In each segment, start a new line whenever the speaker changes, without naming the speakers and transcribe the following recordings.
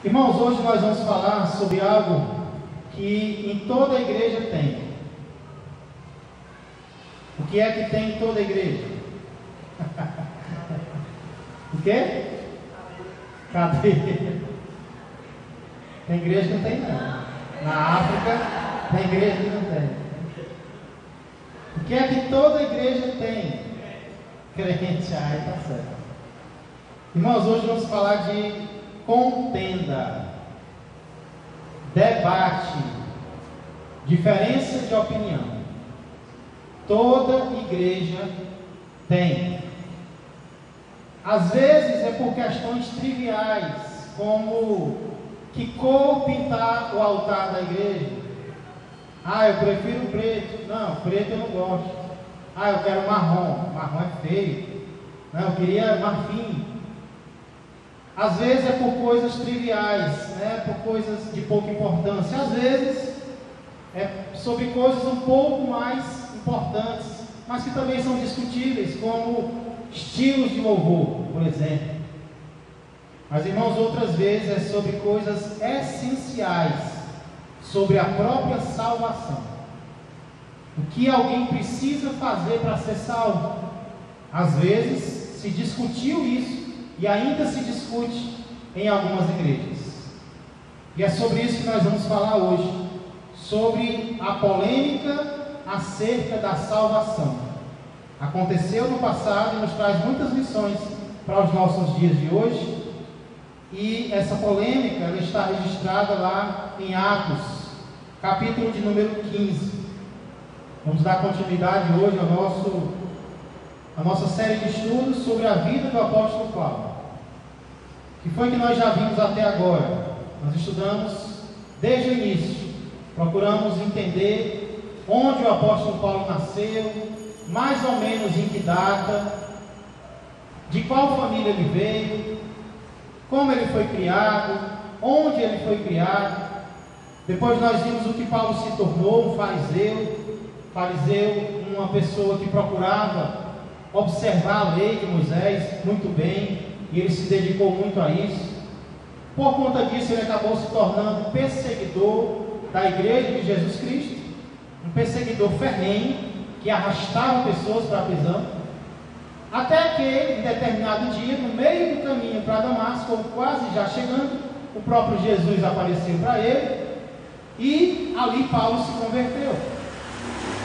Irmãos, hoje nós vamos falar sobre algo que em toda a igreja tem. O que é que tem em toda a igreja? O quê? Cadeira. Tem igreja que não tem, não. Na África, tem igreja que não tem. O que é que toda igreja tem? Crente, aí tá certo. Irmãos, hoje vamos falar de contenda, debate, diferença de opinião. Toda igreja tem. Às vezes é por questões triviais, como que cor pintar o altar da igreja. Eu prefiro preto. Não, preto eu não gosto. Eu quero marrom. Marrom é feio. Não, eu queria marfim. Às vezes é por coisas triviais, por coisas de pouca importância. Às vezes é sobre coisas um pouco mais importantes, mas que também são discutíveis, como estilos de louvor, por exemplo. Mas, irmãos, outras vezes é sobre coisas essenciais, sobre a própria salvação. O que alguém precisa fazer para ser salvo? Às vezes se discutiu isso e ainda se discute em algumas igrejas. E é sobre isso que nós vamos falar hoje, sobre a polêmica acerca da salvação. Aconteceu no passado e nos traz muitas lições para os nossos dias de hoje. E essa polêmica ela está registrada lá em Atos, capítulo de número 15. Vamos dar continuidade hoje à nossa série de estudos sobre a vida do apóstolo Paulo. O que foi que nós já vimos até agora? Nós estudamos desde o início, procuramos entender onde o apóstolo Paulo nasceu, mais ou menos em que data, de qual família ele veio, como ele foi criado, onde ele foi criado. Depois nós vimos o que Paulo se tornou, um fariseu, uma pessoa que procurava observar a lei de Moisés muito bem, e ele se dedicou muito a isso. Por conta disso ele acabou se tornando perseguidor da igreja de Jesus Cristo, um perseguidor ferrenho, que arrastava pessoas para a prisão, até que em determinado dia, no meio do caminho para Damasco, ou quase já chegando, o próprio Jesus apareceu para ele, e ali Paulo se converteu.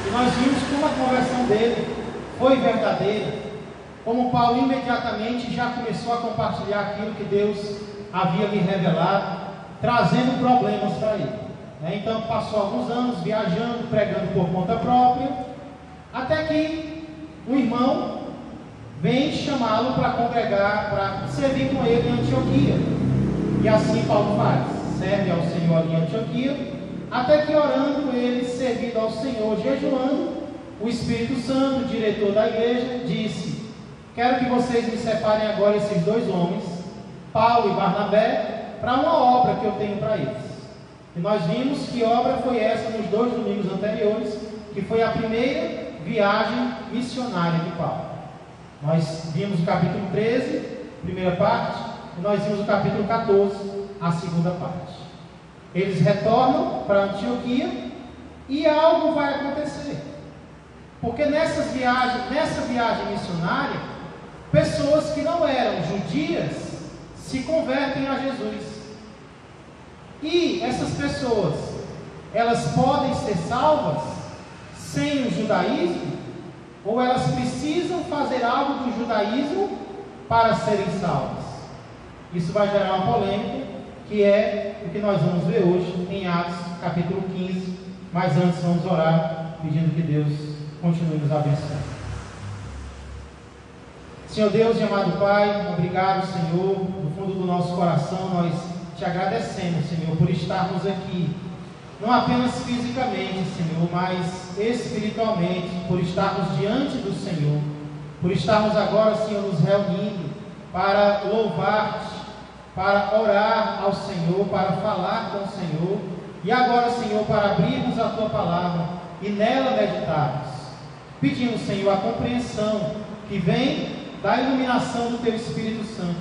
E nós vimos como a conversão dele foi verdadeira, como Paulo imediatamente já começou a compartilhar aquilo que Deus havia lhe revelado, trazendo problemas para ele. Então passou alguns anos viajando, pregando por conta própria, até que um irmão vem chamá-lo para congregar, para servir com ele em Antioquia. E assim Paulo faz, serve ao Senhor ali em Antioquia, até que orando ele, servindo ao Senhor, jejuando, o Espírito Santo, o diretor da igreja, disse: quero que vocês me separem agora esses dois homens, Paulo e Barnabé, para uma obra que eu tenho para eles. E nós vimos que obra foi essa nos 2 domingos anteriores, que foi a primeira viagem missionária de Paulo. Nós vimos o capítulo 13, primeira parte, e nós vimos o capítulo 14, a segunda parte. Eles retornam para Antioquia e algo vai acontecer. Porque nessa viagem missionária, pessoas que não eram judias se convertem a Jesus. E essas pessoas, elas podem ser salvas sem o judaísmo? Ou elas precisam fazer algo do judaísmo para serem salvas? Isso vai gerar uma polêmica, que é o que nós vamos ver hoje em Atos capítulo 15. Mas antes vamos orar, pedindo que Deus continue nos abençoando. Senhor Deus e amado Pai, obrigado, Senhor, do fundo do nosso coração nós te agradecemos, Senhor, por estarmos aqui, não apenas fisicamente, Senhor, mas espiritualmente, por estarmos diante do Senhor, por estarmos agora, Senhor, nos reunindo para louvar-te, para orar ao Senhor, para falar com o Senhor, e agora, Senhor, para abrirmos a Tua palavra e nela meditarmos. Pedimos, Senhor, a compreensão que vem da iluminação do Teu Espírito Santo,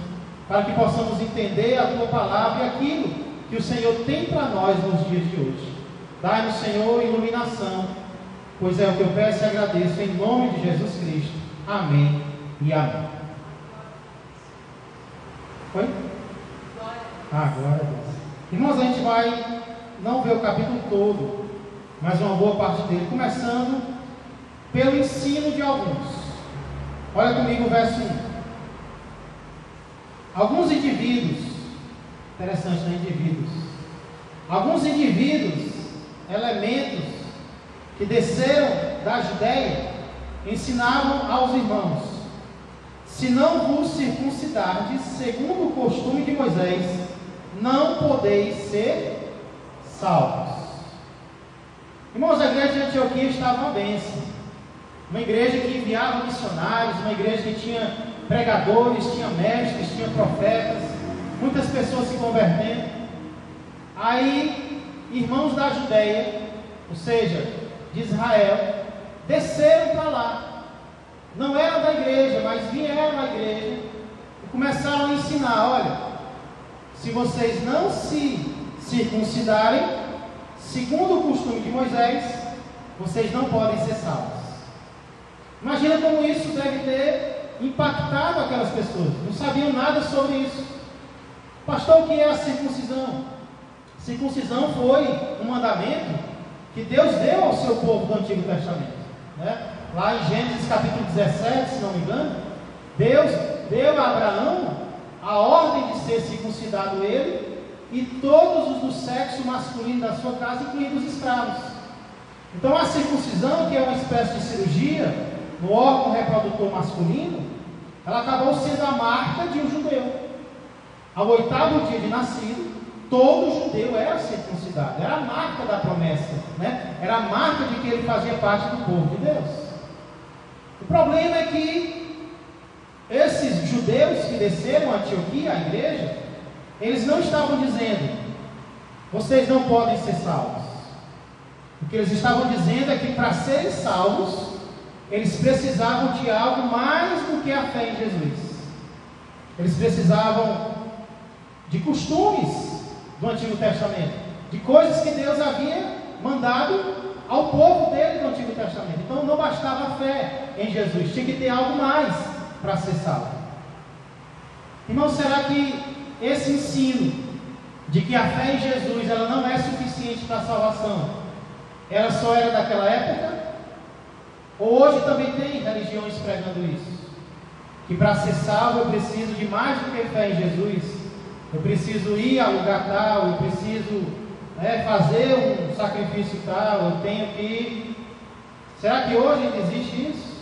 para que possamos entender a Tua palavra e aquilo que o Senhor tem para nós nos dias de hoje. Dai-nos, Senhor, iluminação, pois é o que eu peço e agradeço em nome de Jesus Cristo. Amém e amém. Foi? Glória a Deus. Irmãos, a gente vai não ver o capítulo todo, mas uma boa parte dele, começando pelo ensino de alguns. Olha comigo o verso 1. Alguns indivíduos, interessante, né? Alguns indivíduos, elementos que desceram da Judéia, ensinavam aos irmãos: se não vos circuncidardes segundo o costume de Moisés, não podeis ser salvos. Irmãos, a igreja de Antioquia estava uma bênção, uma igreja que enviava missionários, uma igreja que tinha pregadores, tinha mestres, tinha profetas, muitas pessoas se convertendo. Aí, irmãos da Judéia, ou seja, de Israel, desceram para lá. Não eram da igreja, mas vieram à igreja e começaram a ensinar: olha, se vocês não se circuncidarem segundo o costume de Moisés, vocês não podem ser salvos. Imagina como isso deve ter impactado aquelas pessoas. Não sabiam nada sobre isso. Pastor, o que é a circuncisão? Circuncisão foi um mandamento que Deus deu ao seu povo do Antigo Testamento, né? Lá em Gênesis capítulo 17, se não me engano, Deus deu a Abraão a ordem de ser circuncidado ele e todos os do sexo masculino da sua casa, incluindo os escravos. Então a circuncisão, que é uma espécie de cirurgia no órgão reprodutor masculino, ela acabou sendo a marca de um judeu. Ao 8º dia de nascido, todo judeu era circuncidado, era a marca da promessa, né? Era a marca de que ele fazia parte do povo de Deus. O problema é que esses judeus que desceram a Antioquia, a igreja, eles não estavam dizendo: vocês não podem ser salvos. O que eles estavam dizendo é que para serem salvos, eles precisavam de algo mais do que a fé em Jesus. Eles precisavam de costumes do Antigo Testamento, de coisas que Deus havia mandado ao povo dele do Antigo Testamento. Então não bastava a fé em Jesus, tinha que ter algo mais para ser salvo. Irmão, será que esse ensino de que a fé em Jesus ela não é suficiente para a salvação, ela só era daquela época? Ou hoje também tem religiões pregando isso? Que para ser salvo eu preciso de mais do que fé em Jesus, eu preciso ir a lugar tal, eu preciso fazer um sacrifício tal, eu tenho que... Será que hoje ainda existe isso?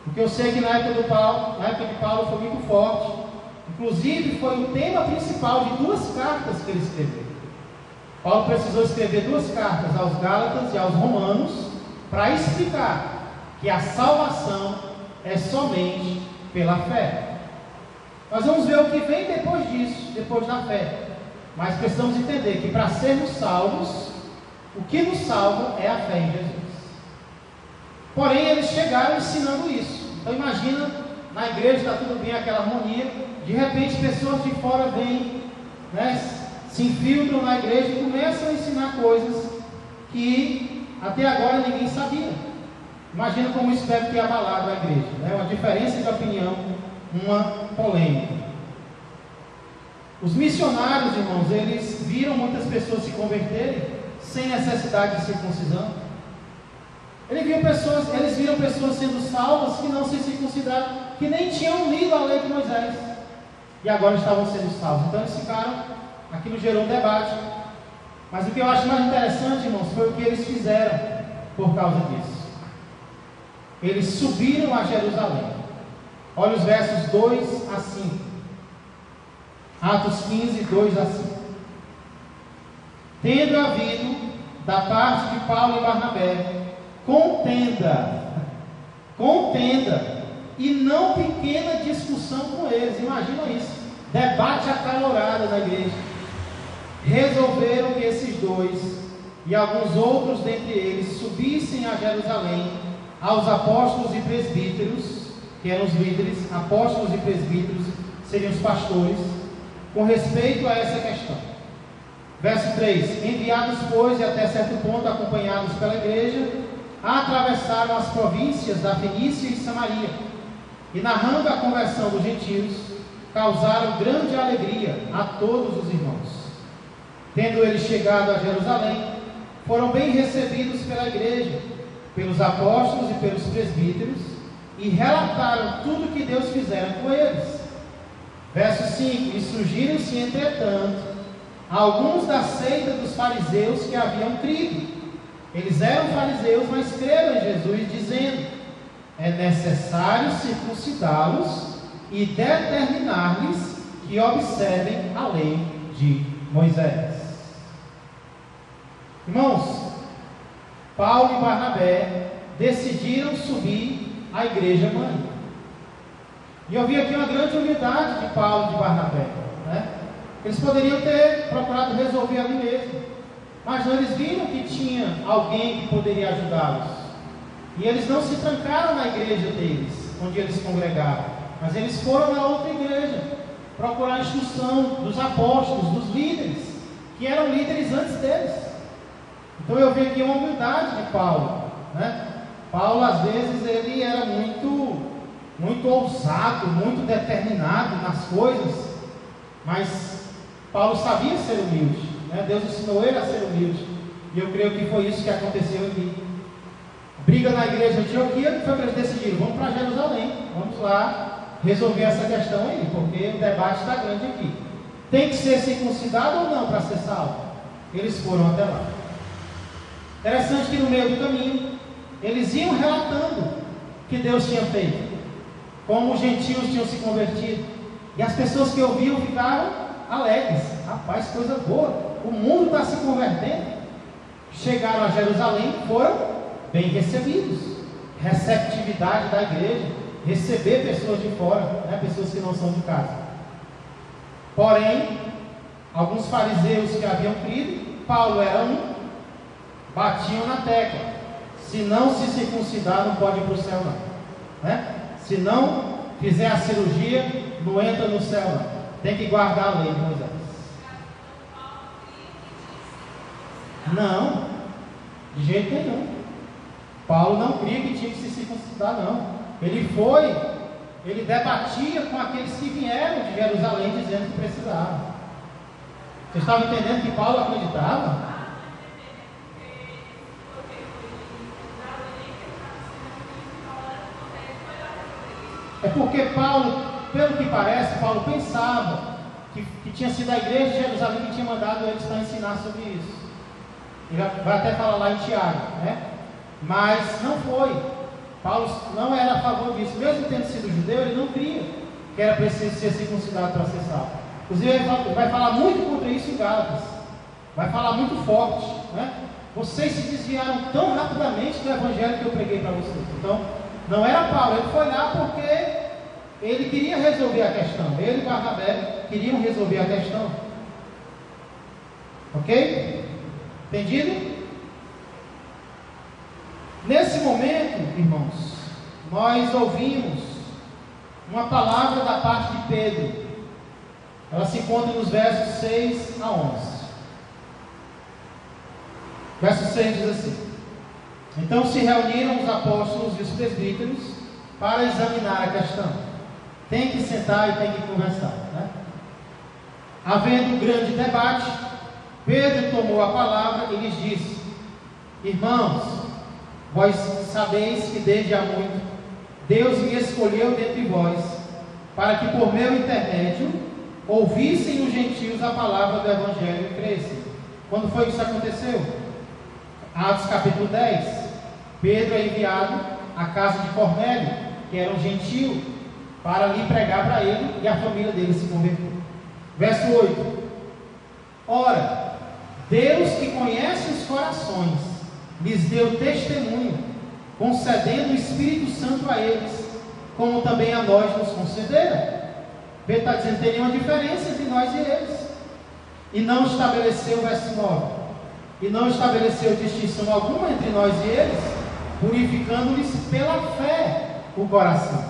Porque eu sei que na época de Paulo foi muito forte. Inclusive foi o tema principal de 2 cartas que ele escreveu. Paulo precisou escrever 2 cartas aos Gálatas e aos Romanos para explicar que a salvação é somente pela fé. Nós vamos ver o que vem depois disso, depois da fé. Mas precisamos entender que para sermos salvos, o que nos salva é a fé em Jesus. Porém, eles chegaram ensinando isso. Então imagina, na igreja está tudo bem, aquela harmonia. De repente pessoas de fora vêm, se infiltram na igreja e começam a ensinar coisas que até agora ninguém sabia. Imagina como isso deve ter abalado a igreja, uma diferença de opinião, uma polêmica. Os missionários, irmãos, eles viram muitas pessoas se converterem sem necessidade de circuncisão. Eles viram pessoas sendo salvas que não se circuncidaram, que nem tinham lido a lei de Moisés, e agora estavam sendo salvos. Então eles ficaram, aquilo gerou um debate. Mas o que eu acho mais interessante, irmãos, foi o que eles fizeram por causa disso. Eles subiram a Jerusalém. Olha os versos 2 a 5. Atos 15, 2 a 5. Tendo havido, da parte de Paulo e Barnabé, contenda e não pequena discussão com eles. Imagina isso, debate acalorado na igreja. Resolveram que esses 2 e alguns outros dentre eles subissem a Jerusalém aos apóstolos e presbíteros, que eram os líderes, apóstolos e presbíteros, seriam os pastores, com respeito a essa questão. Verso 3: enviados, pois, e até certo ponto acompanhados pela igreja, atravessaram as províncias da Fenícia e Samaria, e narrando a conversão dos gentios, causaram grande alegria a todos os irmãos. Tendo eles chegado a Jerusalém, foram bem recebidos pela igreja, pelos apóstolos e pelos presbíteros, e relataram tudo que Deus fizera com eles. Verso 5: e surgiram-se, entretanto, alguns da seita dos fariseus que haviam crido. Eles eram fariseus, mas creram em Jesus, dizendo: é necessário circuncidá-los e determinar-lhes que observem a lei de Moisés. Irmãos, Paulo e Barnabé decidiram subir à igreja mãe. E eu vi aqui uma grande humildade de Paulo e de Barnabé, né? Eles poderiam ter procurado resolver ali mesmo, mas não, eles viram que tinha alguém que poderia ajudá-los. E eles não se trancaram na igreja deles, onde eles congregavam, mas eles foram na outra igreja, procurar a instrução dos apóstolos, dos líderes, que eram líderes antes deles. Então eu vi aqui uma humildade de Paulo, né? Paulo, às vezes, ele era muito ousado, muito determinado nas coisas, mas Paulo sabia ser humilde, né? Deus ensinou ele a ser humilde, e eu creio que foi isso que aconteceu aqui. Briga na igreja de Antioquia, foi que eles decidiram: vamos para Jerusalém, vamos lá resolver essa questão aí, porque o debate está grande aqui. Tem que ser circuncidado ou não para ser salvo? Eles foram até lá. Interessante que no meio do caminho, eles iam relatando o que Deus tinha feito, como os gentios tinham se convertido, e as pessoas que ouviam ficaram alegres. Rapaz, coisa boa, o mundo está se convertendo. Chegaram a Jerusalém, foram bem recebidos. Receptividade da igreja, receber pessoas de fora, né? Pessoas que não são de casa. Porém, alguns fariseus que haviam crido, Paulo era um, batiam na tecla: se não se circuncidar, não pode ir para o céu não, né? Se não fizer a cirurgia, não entra no céu não, tem que guardar a lei de Moisés. Não, de jeito nenhum. Paulo não cria que tinha que se circuncidar não. Ele debatia com aqueles que vieram de Jerusalém dizendo que precisavam. Vocês estavam entendendo que Paulo acreditava? É porque Paulo, pelo que parece, Paulo pensava que tinha sido a igreja de Jerusalém que tinha mandado eles para ensinar sobre isso. Ele vai até falar lá em Tiago, né? Mas não foi. Paulo não era a favor disso. Mesmo tendo sido judeu, ele não cria que era preciso ser circuncidado para ser salvo. Inclusive, ele vai falar muito contra isso em Gálatas. Vai falar muito forte, né? Vocês se desviaram tão rapidamente do evangelho que eu preguei para vocês. Então, não era Paulo, ele foi lá porque ele queria resolver a questão. Ele e Barnabé queriam resolver a questão. Ok? Entendido? Nesse momento, irmãos, nós ouvimos uma palavra da parte de Pedro. Ela se encontra nos versos 6 a 11. Verso 6 diz assim: então se reuniram os apóstolos e os presbíteros para examinar a questão. Tem que sentar e tem que conversar, né? Havendo grande debate, Pedro tomou a palavra e lhes disse: irmãos, vós sabeis que desde há muito Deus me escolheu dentre vós, para que por meu intermédio ouvissem os gentios a palavra do evangelho e crescem. Quando foi que isso aconteceu? Atos capítulo 10. Pedro é enviado à casa de Cornélio, que era um gentio, para ali pregar para ele, e a família dele se converteu. Verso 8: ora, Deus que conhece os corações lhes deu testemunho, concedendo o Espírito Santo a eles, como também a nós nos concederam. Pedro está dizendo que tem nenhuma diferença entre nós e eles. E não estabeleceu, verso 9, e não estabeleceu distinção alguma entre nós e eles, purificando-lhes pela fé o coração.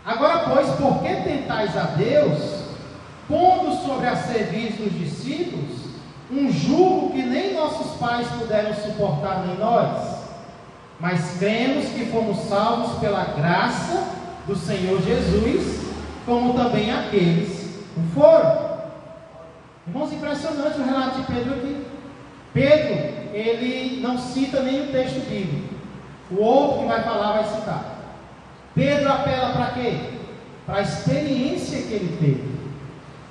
Agora, pois, por que tentais a Deus, pondo sobre a serviço dos discípulos um jugo que nem nossos pais puderam suportar, nem nós? Mas cremos que fomos salvos pela graça do Senhor Jesus, como também aqueles o foram. Irmãos, impressionante o relato de Pedro aqui. Pedro, ele não cita nem o texto bíblico. O outro que vai falar vai citar. Pedro apela para quê? Para a experiência que ele teve.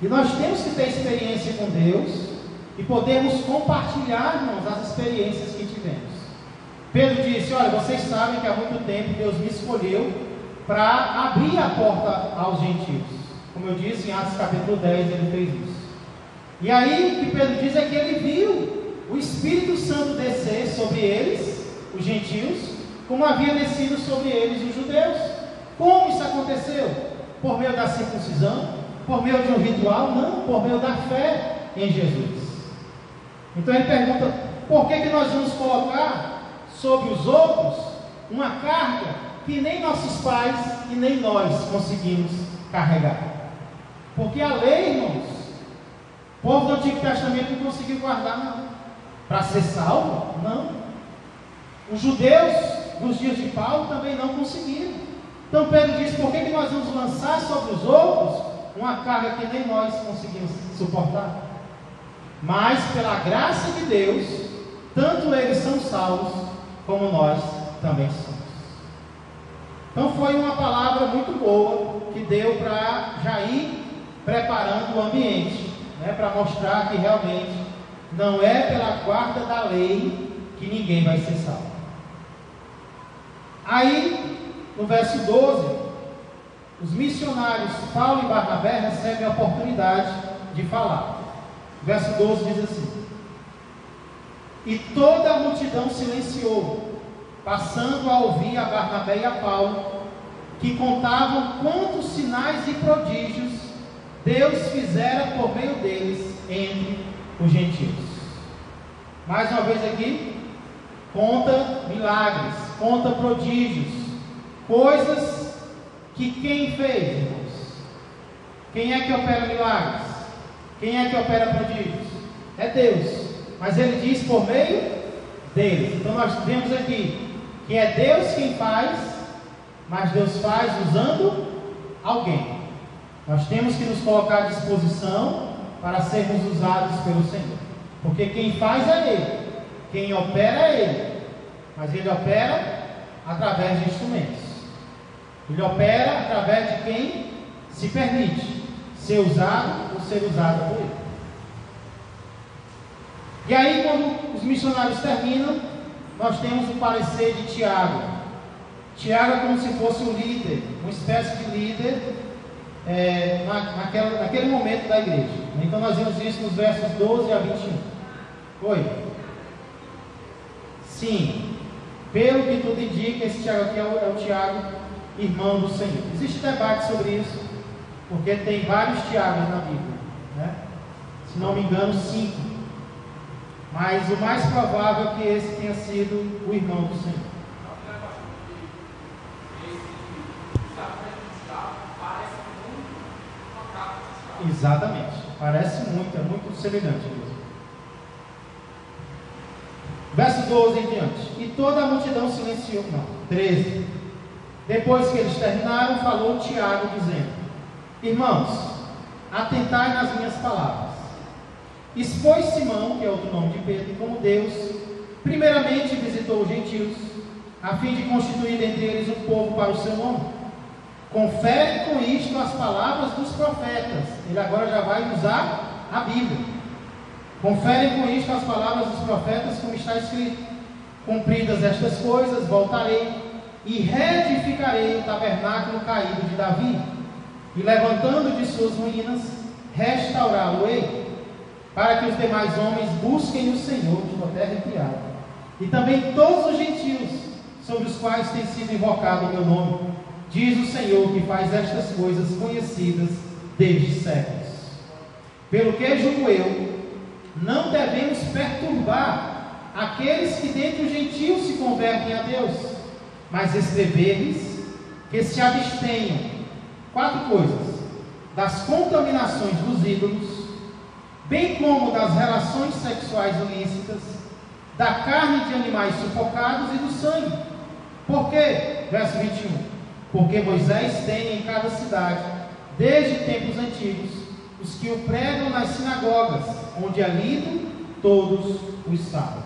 E nós temos que ter experiência com Deus e podemos compartilhar, irmãos, as experiências que tivemos. Pedro disse: olha, vocês sabem que há muito tempo Deus me escolheu para abrir a porta aos gentios. Como eu disse em Atos capítulo 10, ele fez isso. E aí o que Pedro diz é que ele viu o Espírito Santo descer sobre eles, os gentios, como havia descido sobre eles, os judeus. Como isso aconteceu? Por meio da circuncisão? Por meio de um ritual? Não, por meio da fé em Jesus. Então ele pergunta: por que nós vamos colocar sobre os outros uma carga que nem nossos pais e nem nós conseguimos carregar? Porque a lei, irmãos, o povo do Antigo Testamento não conseguiu guardar, não. Para ser salvo, não. Os judeus nos dias de Paulo também não conseguiram. Então Pedro diz: por que nós vamos lançar sobre os outros uma carga que nem nós conseguimos suportar? Mas pela graça de Deus, tanto eles são salvos, como nós também somos. Então foi uma palavra muito boa que deu para já ir preparando o ambiente, né, para mostrar que realmente não é pela guarda da lei que ninguém vai ser salvo. Aí, no verso 12, os missionários Paulo e Barnabé recebem a oportunidade de falar. O verso 12 diz assim: e toda a multidão silenciou, passando a ouvir a Barnabé e a Paulo, que contavam quantos sinais e prodígios Deus fizera por meio deles entre os gentios. Mais uma vez aqui, conta milagres, conta prodígios, coisas que quem fez, irmãos? Quem é que opera milagres? Quem é que opera prodígios? É Deus. Mas ele diz por meio deles. Então nós vemos aqui que é Deus quem faz, mas Deus faz usando alguém. Nós temos que nos colocar à disposição para sermos usados pelo Senhor. Porque quem faz é Ele, quem opera é Ele, mas Ele opera através de instrumentos. Ele opera através de quem se permite ser usado ou ser usado por Ele. E aí, quando os missionários terminam, nós temos o parecer de Tiago. Tiago é como se fosse um líder, uma espécie de líder naquele momento da igreja. Então nós vemos isso nos versos 12 a 21. Oi? Sim, pelo que tudo indica, esse Tiago aqui é o Tiago, irmão do Senhor. Existe debate sobre isso, porque tem vários Tiagos na Bíblia, né? Se não me engano, 5. Mas o mais provável é que esse tenha sido o irmão do Senhor. Exatamente, parece muito, é muito semelhante mesmo. Verso 12 em diante. E toda a multidão silenciou. Não, 13. Depois que eles terminaram, falou Tiago, dizendo: irmãos, atentai nas minhas palavras. Expôs Simão, que é outro nome de Pedro, como Deus primeiramente visitou os gentios, a fim de constituir dentre eles um povo para o seu nome. Confere com isto as palavras dos profetas. Ele agora já vai usar a Bíblia. Confere com isto as palavras dos profetas, como está escrito: cumpridas estas coisas, voltarei e reedificarei o tabernáculo caído de Davi, e levantando de suas ruínas, restaurá-lo-ei, para que os demais homens busquem o Senhor de toda a terra criada, e também todos os gentios sobre os quais tem sido invocado o meu nome, diz o Senhor, que faz estas coisas conhecidas desde séculos. Pelo que julgo eu, não devemos perturbar aqueles que dentre os gentios se convertem a Deus, mas escrever-lhes que se abstenham 4 coisas: das contaminações dos ídolos, bem como das relações sexuais ilícitas, da carne de animais sufocados e do sangue. Por quê? Verso 21. Porque Moisés tem em cada cidade, desde tempos antigos, os que o pregam nas sinagogas, onde é lido todos os sábados.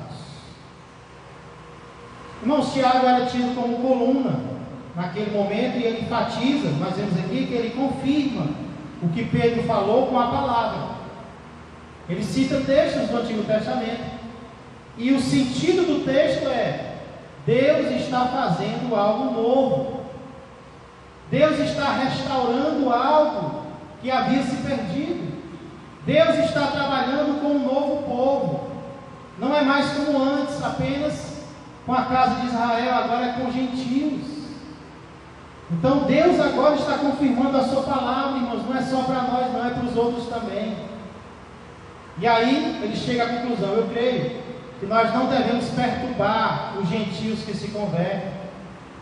Irmãos, Tiago era tido como coluna naquele momento, e ele enfatiza, nós vemos aqui que ele confirma o que Pedro falou com a palavra. Ele cita textos do Antigo Testamento, e o sentido do texto é: Deus está fazendo algo novo, Deus está restaurando algo que havia se perdido, Deus está trabalhando com um novo povo. Não é mais como antes, apenas com a casa de Israel, agora é com gentios. Então Deus agora está confirmando a sua palavra, irmãos. Não é só para nós, não, é para os outros também. E aí ele chega à conclusão: eu creio que nós não devemos perturbar os gentios que se convertem,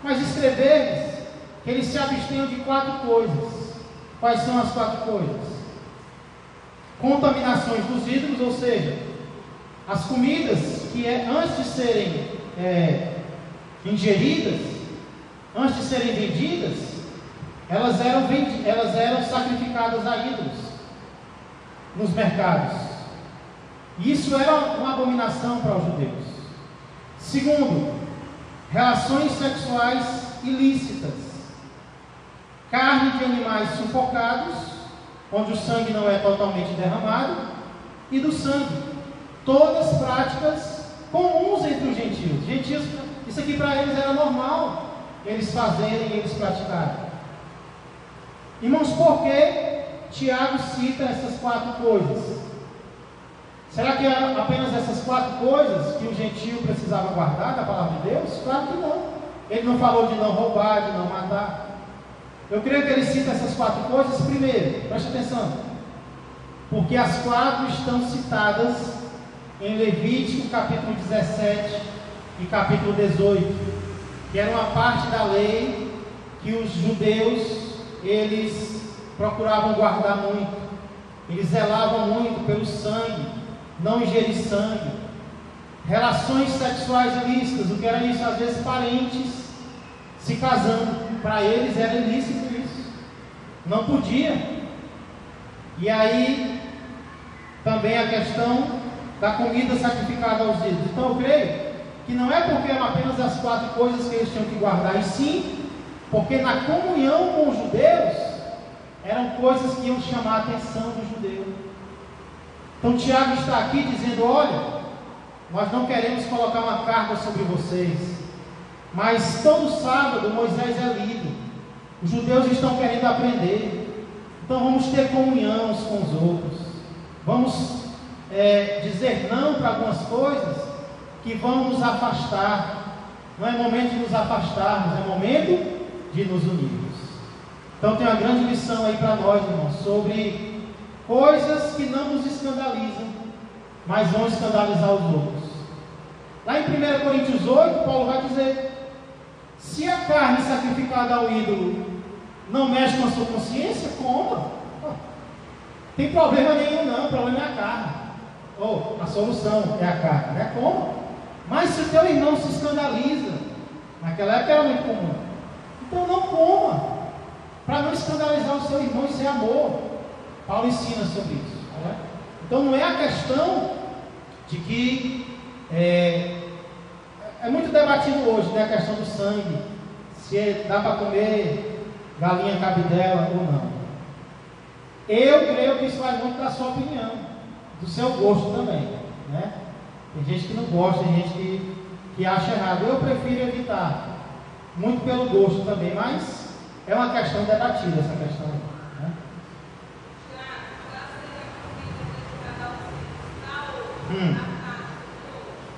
mas escrever-lhes que eles se abstenham de 4 coisas. Quais são as 4 coisas? Contaminações dos ídolos, ou seja, as comidas que antes de serem ingeridas, antes de serem vendidas, elas eram sacrificadas a ídolos nos mercados. E isso era uma abominação para os judeus. Segundo, relações sexuais ilícitas, carne de animais sufocados, onde o sangue não é totalmente derramado, e do sangue. Todas práticas comuns entre os gentios. Gentios, isso aqui para eles era normal, eles fazerem e eles praticarem. Irmãos, por que Tiago cita essas 4 coisas? Será que eram apenas essas 4 coisas que o gentio precisava guardar da palavra de Deus? Claro que não. Ele não falou de não roubar, de não matar. Eu creio que ele cita essas 4 coisas primeiro, preste atenção, porque as 4 estão citadas em Levítico capítulo 17 e capítulo 18, que era uma parte da lei que os judeus, eles procuravam guardar muito, eles zelavam muito pelo sangue, não ingerir sangue, relações sexuais ilícitas. O que era isso? Às vezes parentes se casando, para eles era ilícito isso, não podia. E aí também a questão da comida sacrificada aos ídolos. Então eu creio que não é porque eram apenas as 4 coisas que eles tinham que guardar, e sim porque na comunhão com os judeus eram coisas que iam chamar a atenção do judeu. Então Tiago está aqui dizendo: olha, nós não queremos colocar uma carga sobre vocês, mas todo sábado Moisés é lido, os judeus estão querendo aprender, então vamos ter comunhão uns com os outros, vamos dizer não para algumas coisas que vão nos afastar. Não é momento de nos afastarmos, é momento de nos unirmos. Então tem uma grande lição aí para nós, irmãos, sobre coisas que não nos escandalizam, mas vão escandalizar os outros. Lá em 1 Coríntios 8, Paulo vai dizer: se a carne sacrificada ao ídolo não mexe com a sua consciência, coma. Tem problema nenhum não, o problema é a carne. Ou a solução é a carne, né? Coma. Mas se o teu irmão se escandaliza, naquela época era muito comum, então não coma, para não escandalizar o seu irmão. Isso é amor. Paulo ensina sobre isso, né? Então não é a questão de que é muito debatido hoje, né, a questão do sangue, se dá para comer galinha cabidela ou não. Eu creio que isso vai muito da sua opinião, do seu gosto também, né? Tem gente que não gosta, tem gente que acha errado. Eu prefiro evitar, muito pelo gosto também, mas é uma questão debatida essa questão aí, né?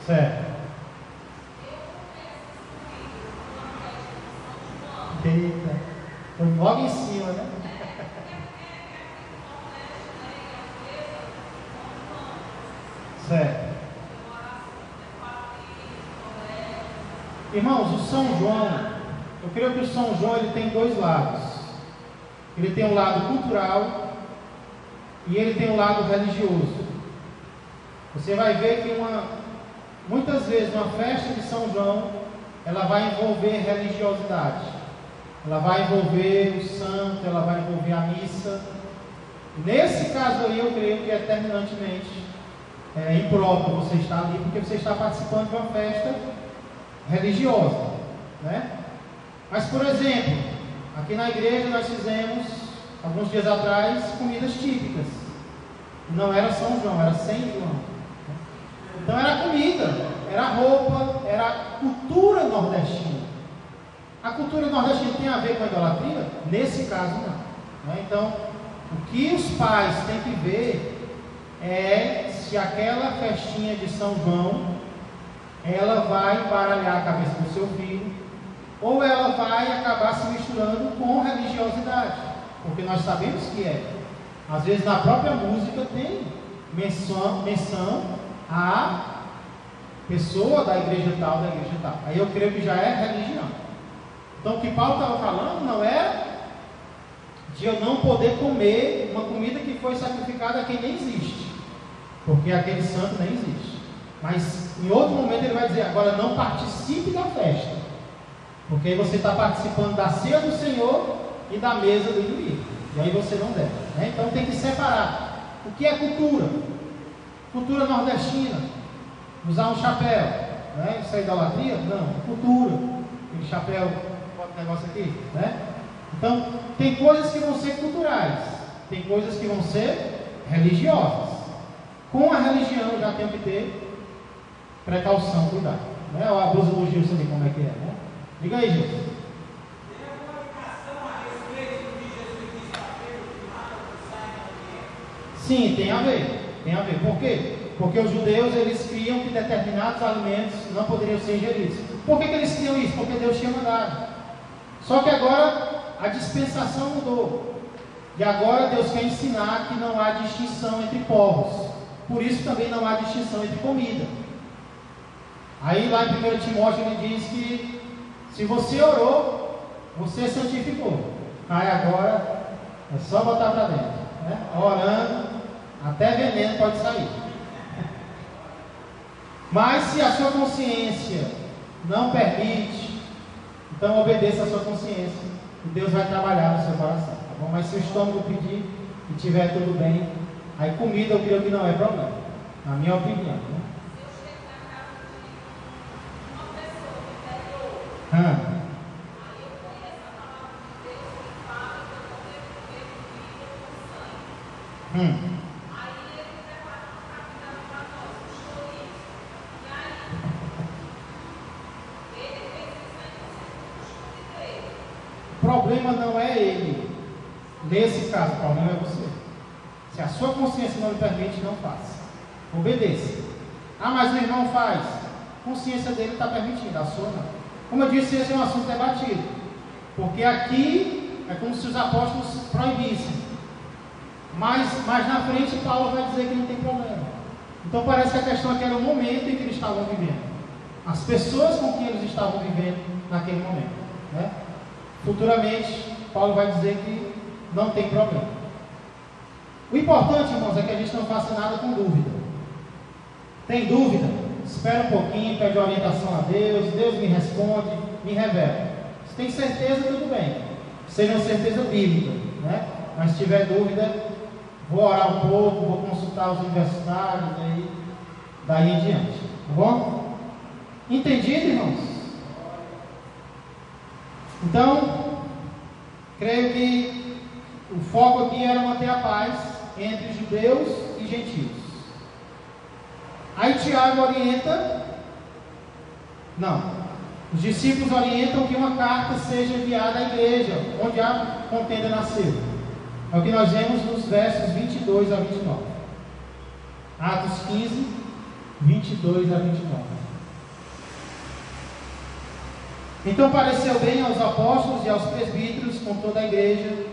Certo. Eita, foi logo em cima, né? Certo. Irmãos, o São João, eu creio que o São João ele tem 2 lados. Ele tem um lado cultural e ele tem um lado religioso. Você vai ver que muitas vezes uma festa de São João, ela vai envolver religiosidade. Ela vai envolver o santo, ela vai envolver a missa. Nesse caso aí, eu creio que é terminantemente impróprio você estar ali, porque você está participando de uma festa religiosa, né? Mas, por exemplo, aqui na igreja nós fizemos, alguns dias atrás, comidas típicas. Não era São João, era sem João. Então era comida, era roupa, era cultura nordestina. A cultura nordestina tem a ver com a idolatria? Nesse caso não, né? Então, o que os pais têm que ver é se aquela festinha de São João, ela vai embaralhar a cabeça do seu filho, ou ela vai acabar se misturando com religiosidade, porque nós sabemos que às vezes na própria música tem menção a pessoa da igreja tal, da igreja tal. Aí eu creio que já é religião. Então o que Paulo estava falando não é de eu não poder comer uma comida que foi sacrificada a quem nem existe, porque aquele santo nem existe. Mas em outro momento ele vai dizer, agora não participe da festa, porque aí você está participando da ceia do Senhor e da mesa do inimigo, e aí você não deve, né? Então tem que separar. O que é cultura? Cultura nordestina, usar um chapéu, né? Isso é idolatria? Não, cultura. Aquele chapéu, bota o negócio aqui, né? Então, tem coisas que vão ser culturais, tem coisas que vão ser religiosas. Com a religião eu já tenho que ter precaução, cuidado, né? Olha a blusa do Gilson ali, como é que é, né? Diga aí, Gilson.
Tem alguma ligação a respeito do que Jesus disse para Pedro, que mata o que sai no ambiente?
Sim, tem a ver. Tem a ver. Por quê? Porque os judeus, eles criam que determinados alimentos não poderiam ser ingeridos. Por que eles criam isso? Porque Deus tinha mandado. Só que agora a dispensação mudou. E agora Deus quer ensinar que não há distinção entre povos. Por isso também não há distinção entre comida. Aí lá em 1 Timóteo ele diz que se você orou, você santificou. Aí agora é só botar para dentro, né? Orando, até veneno pode sair. Mas se a sua consciência não permite, então obedeça a sua consciência e Deus vai trabalhar no seu coração, tá bom? Mas se o estômago pedir e tiver tudo bem, aí comida eu creio que não é problema, na minha opinião, né? O problema não é ele. Nesse caso, o problema é você. Se a sua consciência não lhe permite, não faça. Obedeça. Ah, mas o irmão faz. A consciência dele está permitindo, a sua não. Como eu disse, esse é um assunto debatido. Porque aqui é como se os apóstolos proibissem. Mas na frente Paulo vai dizer que não tem problema. Então parece que a questão aqui era o momento em que eles estavam vivendo. As pessoas com quem eles estavam vivendo naquele momento, né? Futuramente, Paulo vai dizer que não tem problema. O importante, irmãos, é que a gente não faça nada com dúvida. Tem dúvida? Espera um pouquinho, pede orientação a Deus, Deus me responde, me revela. Se tem certeza, tudo bem. Seja uma certeza bíblica, né? Mas se tiver dúvida, vou orar um pouco, vou consultar os universitários, daí em diante. Tá bom? Entendido, irmãos? Então, creio que o foco aqui era manter a paz entre judeus e gentios. Aí Tiago orienta, os discípulos orientam que uma carta seja enviada à igreja, onde a contenda nasceu. É o que nós vemos nos versos 22 a 29. Atos 15, 22 a 29. Então pareceu bem aos apóstolos e aos presbíteros com toda a igreja,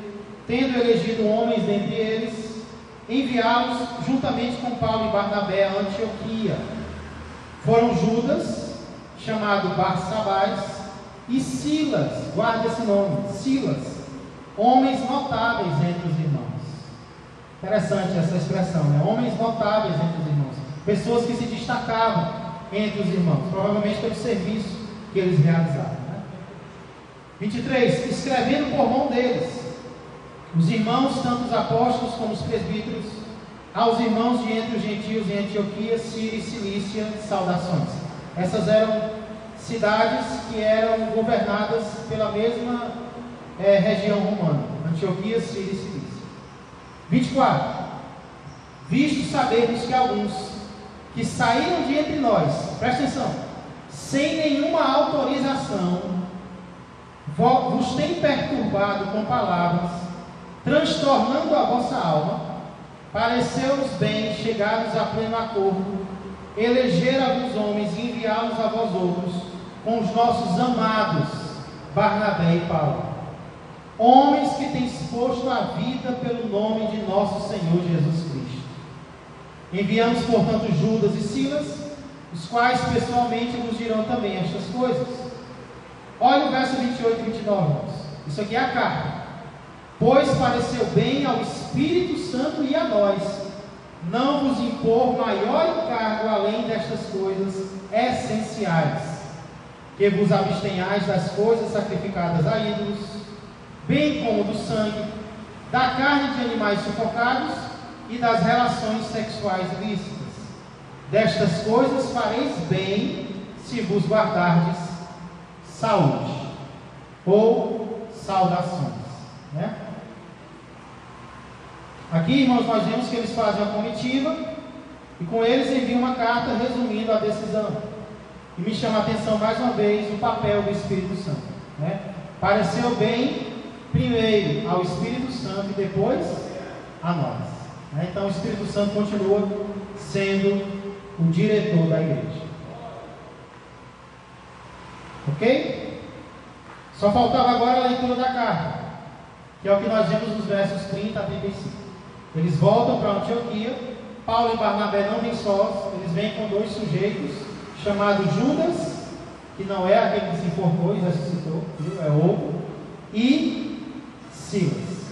tendo elegido homens dentre eles, enviá-los juntamente com Paulo e Barnabé a Antioquia. Foram Judas, chamado Barsabás, e Silas, guarda esse nome, Silas, homens notáveis entre os irmãos. Interessante essa expressão, né? Homens notáveis entre os irmãos. Pessoas que se destacavam entre os irmãos, provavelmente pelo serviço que eles realizavam, né? 23. Escrevendo por mão deles, os irmãos, tanto os apóstolos como os presbíteros, aos irmãos de entre os gentios em Antioquia, Síria e Cilícia, saudações. Essas eram cidades que eram governadas pela mesma região romana, Antioquia, Síria e Cilícia. 24. Visto sabermos que alguns que saíram de entre nós, presta atenção, sem nenhuma autorização, vos têm perturbado com palavras, transtornando a vossa alma, pareceu-nos bem, chegados a pleno acordo, eleger alguns homens e enviá-los a vós outros, com os nossos amados Barnabé e Paulo, homens que têm exposto a vida pelo nome de nosso Senhor Jesus Cristo. Enviamos, portanto, Judas e Silas, os quais pessoalmente vos dirão também estas coisas. Olha o verso 28 e 29, irmãos. Isso aqui é a carta. Pois pareceu bem ao Espírito Santo e a nós não vos impor maior encargo além destas coisas essenciais, que vos abstenhais das coisas sacrificadas a ídolos, bem como do sangue, da carne de animais sufocados e das relações sexuais ilícitas. Destas coisas fareis bem se vos guardardes saúde ou saudações, né? Aqui, irmãos, nós vemos que eles fazem uma comitiva e com eles enviam uma carta resumindo a decisão. E me chama a atenção mais uma vez o papel do Espírito Santo, né? Pareceu bem primeiro ao Espírito Santo e depois a nós, né? Então o Espírito Santo continua sendo o diretor da igreja. Ok? Só faltava agora a leitura da carta, que é o que nós vemos nos versos 30 a 35. Eles voltam para Antioquia. Paulo e Barnabé não vêm sós, eles vêm com dois sujeitos, chamados Judas, que não é aquele que se enforcou e ressuscitou, viu? É outro, e Silas.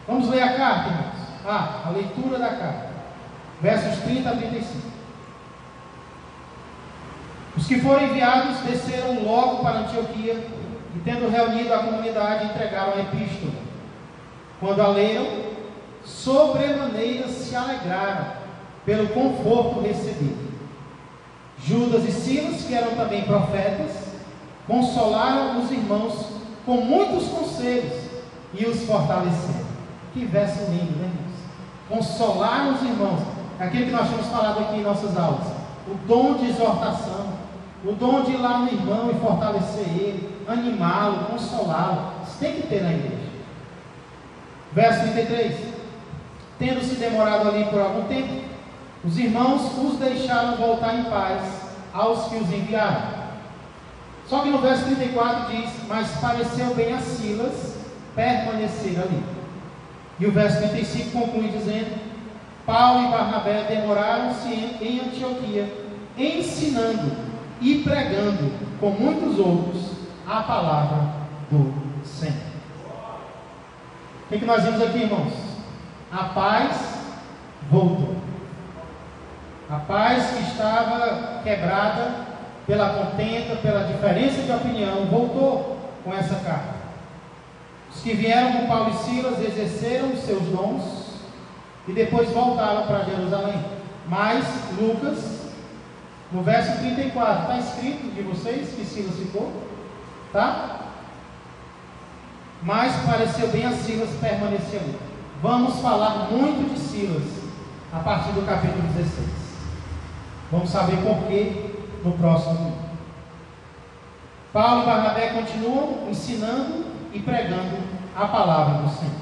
Vamos ler a carta, irmãos. A leitura da carta, versos 30 a 35. Os que foram enviados desceram logo para Antioquia e, tendo reunido a comunidade, entregaram a epístola. Quando a leram, sobremaneira se alegraram pelo conforto recebido. Judas e Silas, que eram também profetas, consolaram os irmãos com muitos conselhos e os fortaleceram. Que verso lindo, né, irmãos? Consolaram os irmãos, aquilo que nós temos falado aqui em nossas aulas, o dom de exortação, o dom de ir lá no irmão e fortalecer ele, animá-lo, consolá-lo. Isso tem que ter na igreja. Verso 33. Tendo se demorado ali por algum tempo, os irmãos os deixaram voltar em paz aos que os enviaram. Só que no verso 34 diz: mas pareceu bem a Silas permanecer ali. E o verso 35 conclui dizendo: Paulo e Barnabé demoraram-se em Antioquia, ensinando e pregando com muitos outros a palavra do Senhor. O que nós vemos aqui, irmãos? A paz voltou. A paz que estava quebrada pela contenda, pela diferença de opinião, voltou com essa carta. Os que vieram com Paulo e Silas exerceram os seus dons e depois voltaram para Jerusalém. Mas Lucas, no verso 34, está escrito de vocês que Silas ficou? Tá? Mas pareceu bem a Silas permanecer ali. Vamos falar muito de Silas a partir do capítulo 16. Vamos saber porquê no próximo vídeo. Paulo e Barnabé continuam ensinando e pregando a palavra do Senhor.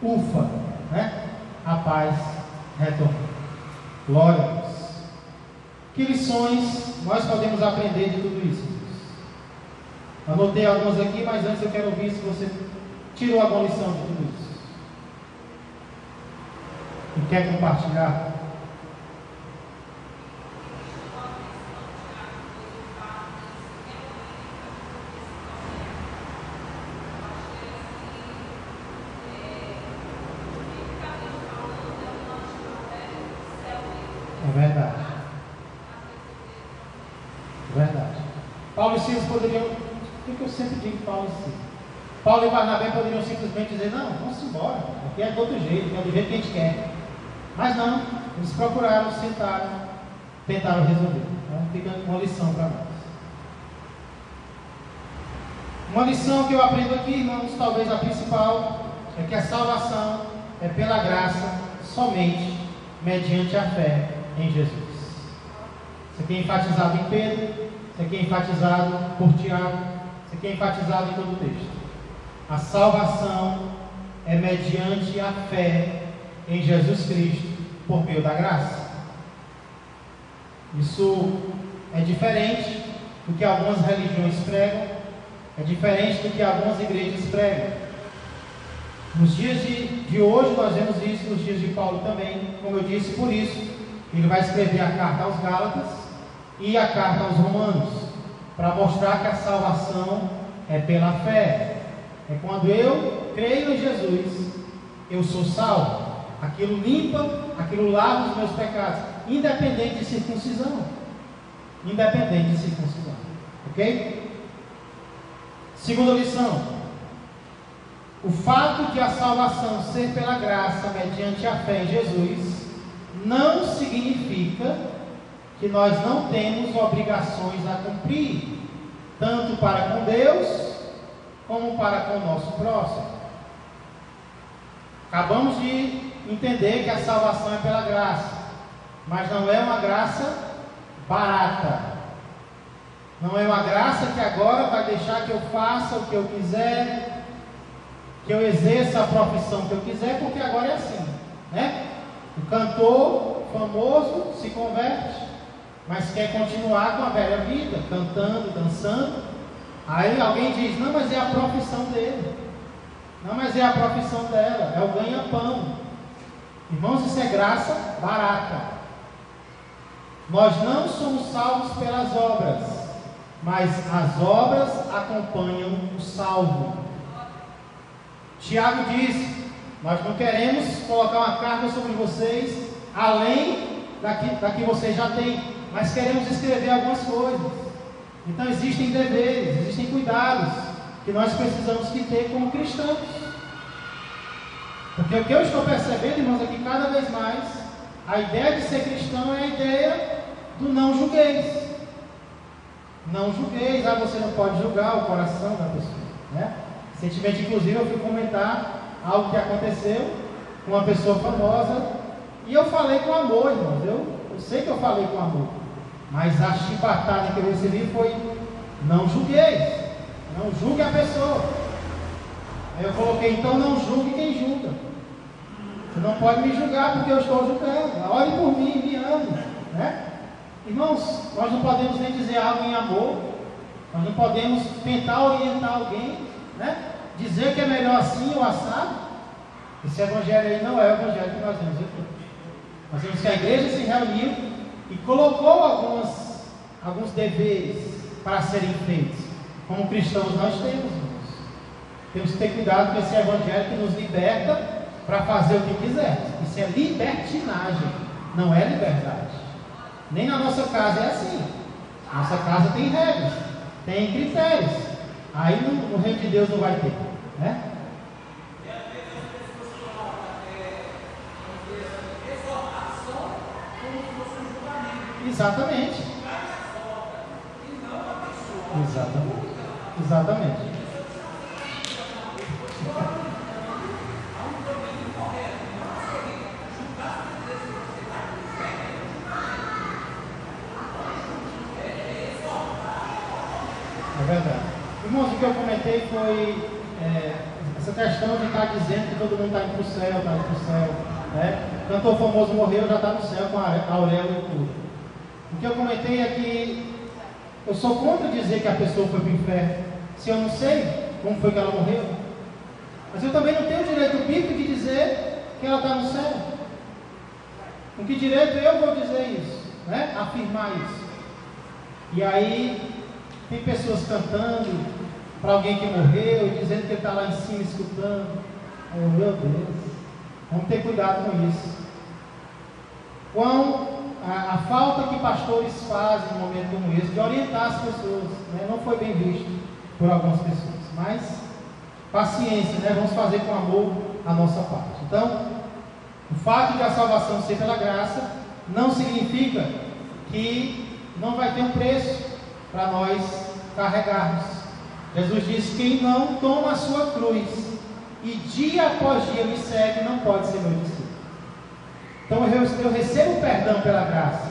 Ufa, né? A paz retornou. Glória a Deus. Que lições nós podemos aprender de tudo isso? Anotei algumas aqui, mas antes eu quero ouvir se você tirou alguma lição de tudo isso e quer compartilhar. verdade. É verdade. Paulo e Silas poderiam, o que eu sempre digo Paulo e Silas? Paulo e Barnabé poderiam simplesmente dizer, não, vamos embora, aqui é de outro jeito, é do jeito que a gente quer. Mas não, eles procuraram, sentaram, tentaram resolver. Então fica uma lição para nós. Uma lição que eu aprendo aqui, irmãos, talvez a principal, é que a salvação é pela graça, somente mediante a fé em Jesus. Isso aqui é enfatizado em Pedro, isso aqui é enfatizado por Tiago, isso aqui é enfatizado em todo o texto. A salvação é mediante a fé em Jesus Cristo, por meio da graça. Isso é diferente do que algumas religiões pregam, é diferente do que algumas igrejas pregam. Nos dias de hoje nós vemos isso, nos dias de Paulo também, como eu disse, por isso ele vai escrever a carta aos Gálatas e a carta aos Romanos, para mostrar que a salvação é pela fé. É quando eu creio em Jesus, eu sou salvo. Aquilo limpa, aquilo lava os meus pecados, independente de circuncisão. Independente de circuncisão. Ok? Segunda lição. O fato de a salvação ser pela graça, mediante a fé em Jesus, não significa que nós não temos obrigações a cumprir, tanto para com Deus, como para com o nosso próximo. Acabamos de entender que a salvação é pela graça, mas não é uma graça barata. Não é uma graça que agora vai deixar que eu faça o que eu quiser, que eu exerça a profissão que eu quiser, porque agora é assim, né? O cantor famoso se converte, mas quer continuar com a velha vida, cantando, dançando. Aí alguém diz, não, mas é a profissão dele. Não, mas é a profissão dela, é o ganha-pão. Irmãos, isso é graça barata. Nós não somos salvos pelas obras, mas as obras acompanham o salvo. Tiago diz, nós não queremos colocar uma carga sobre vocês, além da que vocês já têm, mas queremos escrever algumas coisas. Então existem deveres, existem cuidados, que nós precisamos que ter como cristãos. Porque o que eu estou percebendo, irmãos, é que cada vez mais, a ideia de ser cristão é a ideia do não julgueis. Não julgueis, você não pode julgar o coração da pessoa, né? Recentemente, inclusive, eu fui comentar algo que aconteceu com uma pessoa famosa, e eu falei com amor, irmãos, eu sei que eu falei com amor, mas a chibatada que eu recebi foi, não julgueis, não julgue a pessoa. Aí eu coloquei, então não julgue quem julga. Você não pode me julgar porque eu estou julgando. Ore por mim, me ame, né? Irmãos, nós não podemos nem dizer algo em amor, nós não podemos tentar orientar alguém, né? Dizer que é melhor assim ou assado. Esse evangelho aí não é o evangelho que nós vemos aqui. Nós vemos que a igreja se reuniu e colocou alguns deveres para serem feitos. Como cristãos nós temos, irmãos. Temos que ter cuidado com esse evangelho que nos liberta para fazer o que quiser. Isso é libertinagem, não é liberdade. Nem na nossa casa é assim. Nossa casa tem regras, tem critérios. Aí no reino de Deus não vai ter, né? Exatamente. Exatamente. É verdade. Irmãos, o que eu comentei foi essa questão de estar dizendo que todo mundo está indo para o céu, está indo para o céu, né? O cantor famoso morreu, já está no céu com a auréola e tudo. O que eu comentei é que eu sou contra dizer que a pessoa foi para o inferno, se eu não sei como foi que ela morreu. Mas eu também não tenho o direito bíblico de dizer que ela está no céu. Com que direito eu vou dizer isso, né? Afirmar isso. E aí tem pessoas cantando para alguém que morreu, dizendo que ele está lá em cima escutando. Oh, meu Deus, vamos ter cuidado com isso. Quão a falta que pastores fazem em um momento como esse, de orientar as pessoas, né? Não foi bem visto por algumas pessoas, mas paciência, né? Vamos fazer com amor a nossa parte. Então, o fato de a salvação ser pela graça não significa que não vai ter um preço para nós carregarmos. Jesus disse: quem não toma a sua cruz e dia após dia me segue, não pode ser meu discípulo. Então eu recebo perdão pela graça,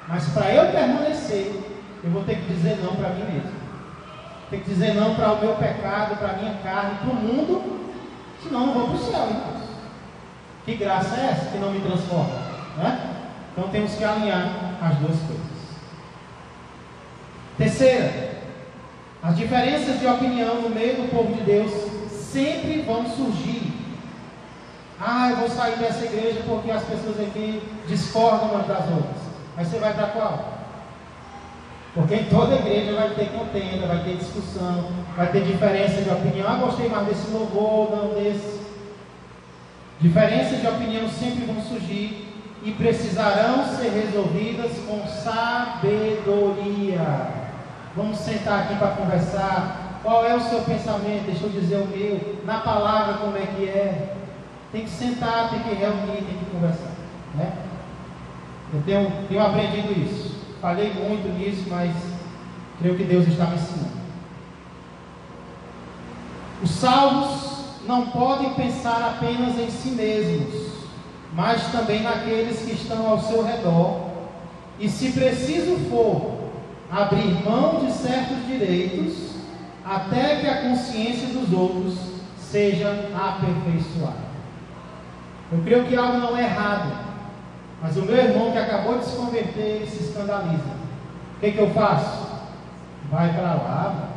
mas para eu permanecer, eu vou ter que dizer não para mim mesmo. Tem que dizer não para o meu pecado, para a minha carne, para o mundo, senão eu não vou para o céu, irmãos. Que graça é essa que não me transforma, né? Então temos que alinhar as duas coisas. Terceira, as diferenças de opinião no meio do povo de Deus sempre vão surgir. Eu vou sair dessa igreja porque as pessoas aqui discordam umas das outras. Aí você vai para qual? Porque em toda igreja vai ter contenda, vai ter discussão, vai ter diferença de opinião. Gostei mais desse louvor, não desse. Diferenças de opinião sempre vão surgir e precisarão ser resolvidas com sabedoria. Vamos sentar aqui para conversar. Qual é o seu pensamento? Deixa eu dizer o meu. Na palavra, como é que é? Tem que sentar, tem que reunir, tem que conversar, né? Eu tenho aprendido isso. Falei muito nisso, mas creio que Deus está me ensinando. Os salvos não podem pensar apenas em si mesmos, mas também naqueles que estão ao seu redor, e se preciso for, abrir mão de certos direitos, até que a consciência dos outros seja aperfeiçoada. Eu creio que algo não é errado, mas o meu irmão que acabou de se converter, ele se escandaliza. O que eu faço? Vai para lá?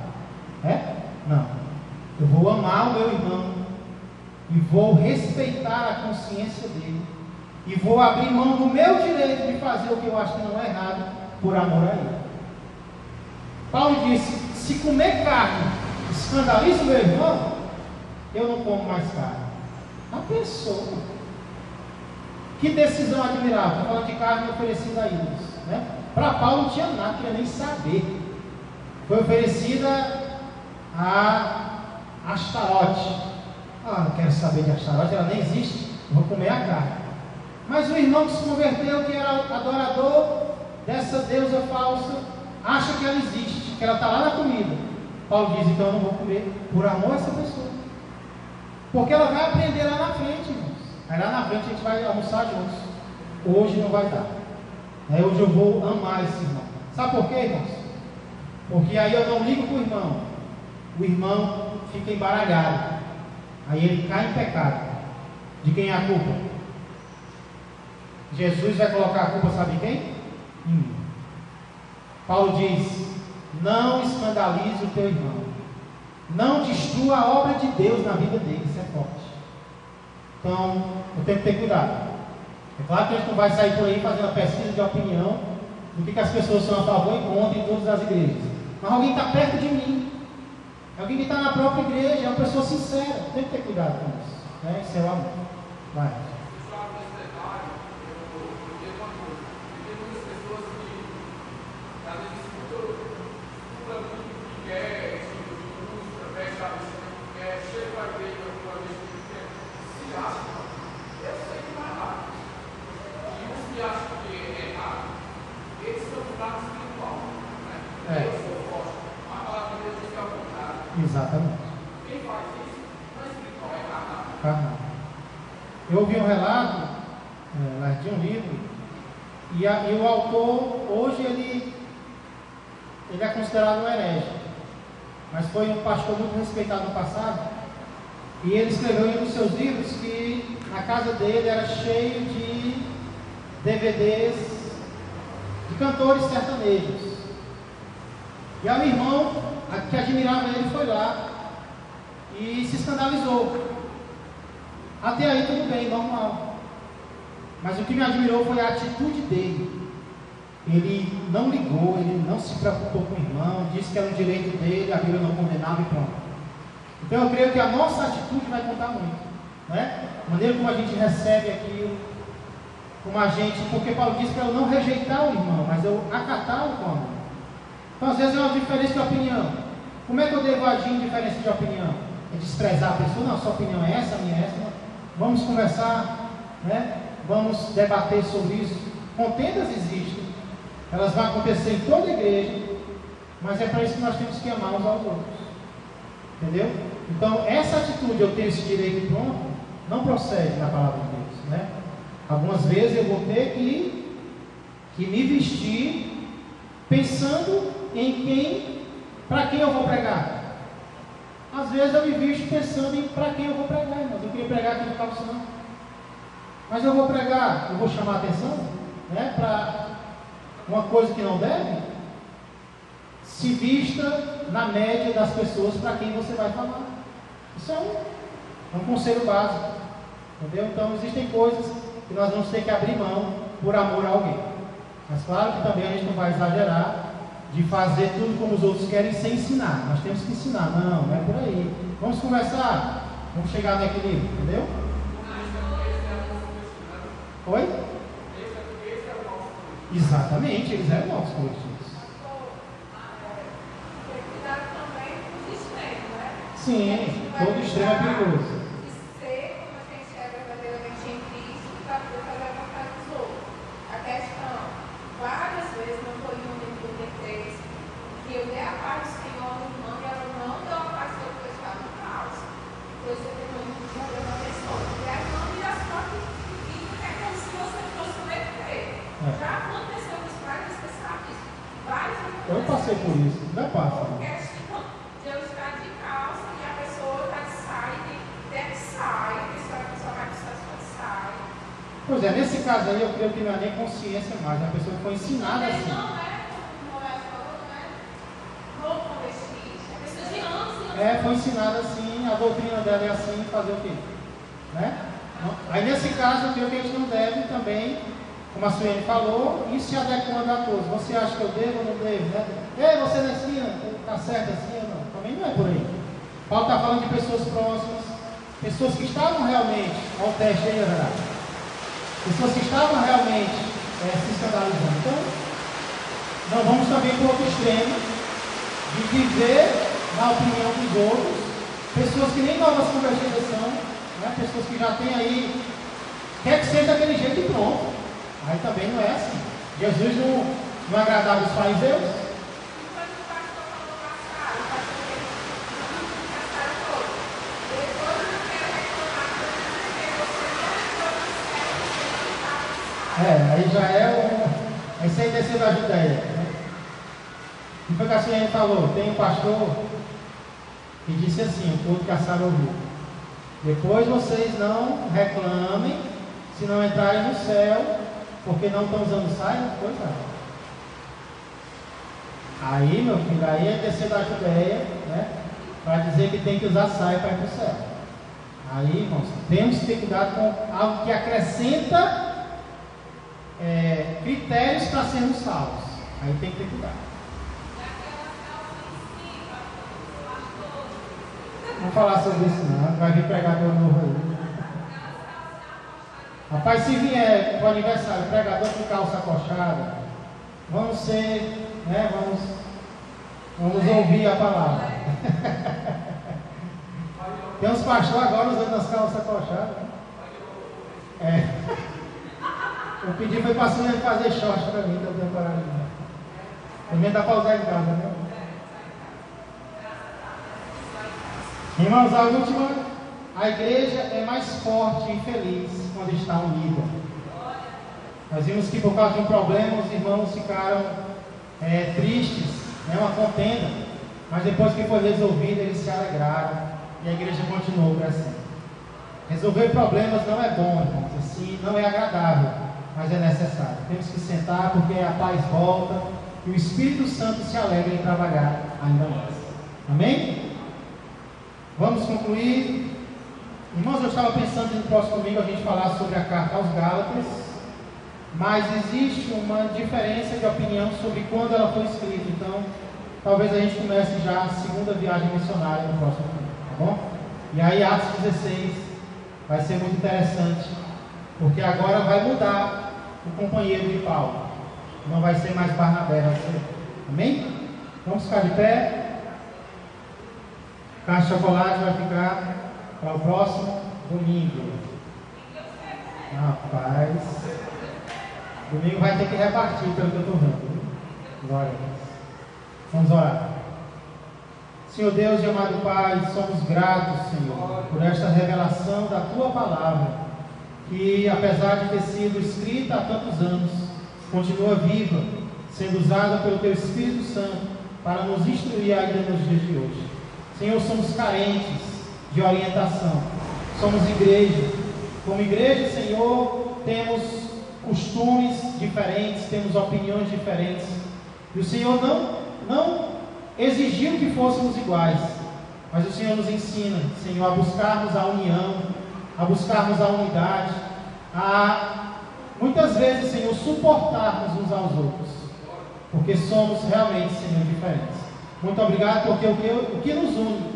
Não. Eu vou amar o meu irmão e vou respeitar a consciência dele e vou abrir mão do meu direito de fazer o que eu acho que não é errado por amor a ele. Paulo disse: se comer carne escandaliza o meu irmão, eu não como mais carne. A pessoa. Que decisão admirável. Estou falando de carne oferecida a ídolos, né? Para Paulo não tinha nada, não queria nem saber. Foi oferecida a Astarote. Não quero saber de Astarote, ela nem existe, eu vou comer a carne. Mas o irmão que se converteu, que era adorador dessa deusa falsa, acha que ela existe, que ela está lá na comida. Paulo diz: então eu não vou comer por amor a essa pessoa, porque ela vai aprender lá na frente, irmãos. Aí lá na frente a gente vai almoçar juntos. Hoje não vai dar. Hoje eu vou amar esse irmão. Sabe por quê, irmãos? Porque aí eu não ligo para o irmão. O irmão fica embaralhado. Aí ele cai em pecado. De quem é a culpa? Jesus vai colocar a culpa, sabe quem? Em mim. Paulo diz: não escandalize o teu irmão. Não destrua a obra de Deus na vida dele. Isso é forte. Então, eu tenho que ter cuidado. É claro que a gente não vai sair por aí fazendo a pesquisa de opinião do que as pessoas são a favor e contra em todas as igrejas. Mas alguém está perto de mim. Alguém que está na própria igreja, é uma pessoa sincera. Tem que ter cuidado com isso. Né? Isso é o amor. Vai. Exatamente. Quem faz isso não é espiritual, é carnal. Eu ouvi um relato de um livro, e o autor, hoje ele é considerado um herege, mas foi um pastor muito respeitado no passado, e ele escreveu em um dos seus livros que a casa dele era cheia de DVDs de cantores sertanejos. E aí o irmão que admirava ele foi lá e se escandalizou. Até aí tudo bem, normal. Mas o que me admirou foi a atitude dele. Ele não ligou, ele não se preocupou com o irmão, disse que era um direito dele, a Bíblia não condenava e pronto. Então eu creio que a nossa atitude vai contar muito, né? A maneira como a gente recebe aquilo. como a gente, porque Paulo diz para eu não rejeitar o irmão, mas eu acatá-lo com amor. Então às vezes é uma diferença de opinião. Como é que eu devo agir em diferença de opinião? É desprezar a pessoa? Não, sua opinião é essa, a minha é essa. Não. Vamos conversar, né? Vamos debater sobre isso. Contendas existem, elas vão acontecer em toda a igreja, mas é para isso que nós temos que amar uns aos outros. Entendeu? Então essa atitude, eu ter esse direito pronto, não procede da palavra de Deus, né? Algumas vezes eu vou ter que me vestir pensando em para quem eu vou pregar. Às vezes eu me visto pensando em para quem eu vou pregar, mas eu queria pregar aqui no Cabo não. Mas eu vou pregar, eu vou chamar a atenção, né, para uma coisa que não deve. Se vista na média das pessoas para quem você vai falar. Isso é um conselho básico, entendeu? Então existem coisas que nós vamos ter que abrir mão por amor a alguém. Mas claro que também a gente não vai exagerar de fazer tudo como os outros querem sem ensinar. Nós temos que ensinar. Não é por aí. Vamos conversar. Vamos chegar no equilíbrio, entendeu? Oi? Exatamente, eles eram nossos corrigentes. Sim, todo extremo é perigoso. Eu passei por isso, não passa.
Deus está de calça e a pessoa está de saia, deve sair, a pessoa vai de saia.
Pois é, nesse caso aí eu creio que não é nem consciência mais, a pessoa foi ensinada assim.
Não é como é falando, né? Roupa com vestir, a pessoa de anos.
Foi ensinada assim, a doutrina dela é assim, fazer o quê? Né? Aí nesse caso eu creio que a gente não deve também, como a Suene falou, e se adequando a todos. Você acha que eu devo ou não devo? Né? Ei, você na esquina, está certo assim ou não? Também não é por aí. Paulo está falando de pessoas próximas, pessoas que estavam realmente, ao teste aí, verdade? Pessoas que estavam realmente se escandalizando. Então, não vamos também para o outro extremo, de viver na opinião dos outros, pessoas que nem novas convertidas são, né? Pessoas que já têm aí, quer que seja daquele jeito e pronto. Aí também não é assim. Jesus não agradava os fariseus. Aí já é isso aí desceu da Judéia, né? E foi que a senhora falou, tem um pastor que disse assim, o povo caçado ouviu. Depois vocês não reclamem se não entrarem no céu, porque não estão usando saia, coisa. Aí, meu filho, aí é descer da Judéia, né? Para dizer que tem que usar saia para ir para o céu. Aí, irmãos, temos que ter cuidado com algo que acrescenta critérios para sermos salvos. Aí tem que ter cuidado. Vamos falar sobre isso não, vai vir pregador novo aí. Rapaz, se vier para o aniversário pregador com calça acochada, vamos ser, né, vamos ouvir a palavra. Tem uns pastores agora usando as calças acochadas. Né? Eu pedi foi para a fazer short para mim, que eu tenho coragem. Também dá para usar em casa, né? Irmãos, a última, a igreja é mais forte e feliz quando está unida. Nós vimos que por causa de um problema os irmãos ficaram tristes, né, uma contenda, mas depois que foi resolvido eles se alegraram e a igreja continuou crescendo. Resolver problemas não é bom, irmãos, assim, não é agradável, mas é necessário. Temos que sentar porque a paz volta e o Espírito Santo se alegra em trabalhar ainda mais. Amém? Vamos concluir. Irmãos, eu estava pensando no próximo domingo a gente falar sobre a carta aos Gálatas, mas existe uma diferença de opinião sobre quando ela foi escrita. Então, talvez a gente comece já a segunda viagem missionária no próximo domingo, tá bom? E aí Atos 16 vai ser muito interessante, porque agora vai mudar o companheiro de Paulo. Não vai ser mais Barnabé, vai ser. Amém? Vamos ficar de pé. Caixa de chocolate vai ficar para o próximo domingo. Rapaz, domingo vai ter que repartir, pelo que eu estou vendo. Glória a Deus. Vamos orar. Senhor Deus e amado Pai, somos gratos, Senhor, por esta revelação da Tua Palavra, que apesar de ter sido escrita há tantos anos, continua viva, sendo usada pelo Teu Espírito Santo para nos instruir ainda nos dias de hoje. Senhor, somos carentes de orientação, somos igreja. Como igreja, Senhor, temos costumes diferentes, temos opiniões diferentes, e o Senhor não exigiu que fôssemos iguais, mas o Senhor nos ensina, Senhor, a buscarmos a união, a buscarmos a unidade, a muitas vezes, Senhor, suportarmos uns aos outros, porque somos realmente, Senhor, diferentes. Muito obrigado, porque o que nos une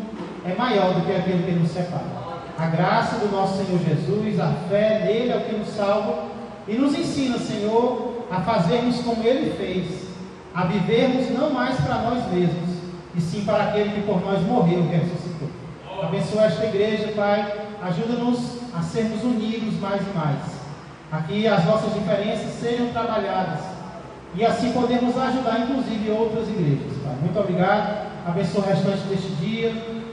é maior do que aquilo que nos separa. A graça do nosso Senhor Jesus, a fé nele é o que nos salva e nos ensina, Senhor, a fazermos como Ele fez, a vivermos não mais para nós mesmos, e sim para aquele que por nós morreu e ressuscitou. Abençoa esta igreja, Pai, ajuda-nos a sermos unidos mais e mais, a que as nossas diferenças sejam trabalhadas, e assim podemos ajudar inclusive outras igrejas, Pai. Muito obrigado, abençoa o restante deste dia,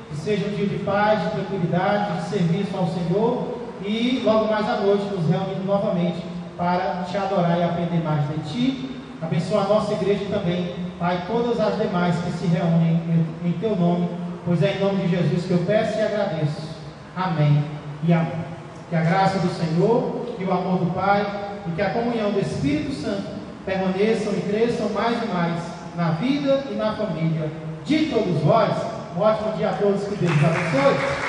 que seja um dia de paz, de tranquilidade, de serviço ao Senhor, e logo mais à noite nos reunimos novamente para Te adorar e aprender mais de Ti. Abençoa a nossa igreja também, Pai, todas as demais que se reúnem em Teu nome, pois é em nome de Jesus que eu peço e agradeço. Amém e amém. Que a graça do Senhor, que o amor do Pai e que a comunhão do Espírito Santo permaneçam e cresçam mais e mais na vida e na família de todos vós. Um ótimo dia a todos, que Deus abençoe.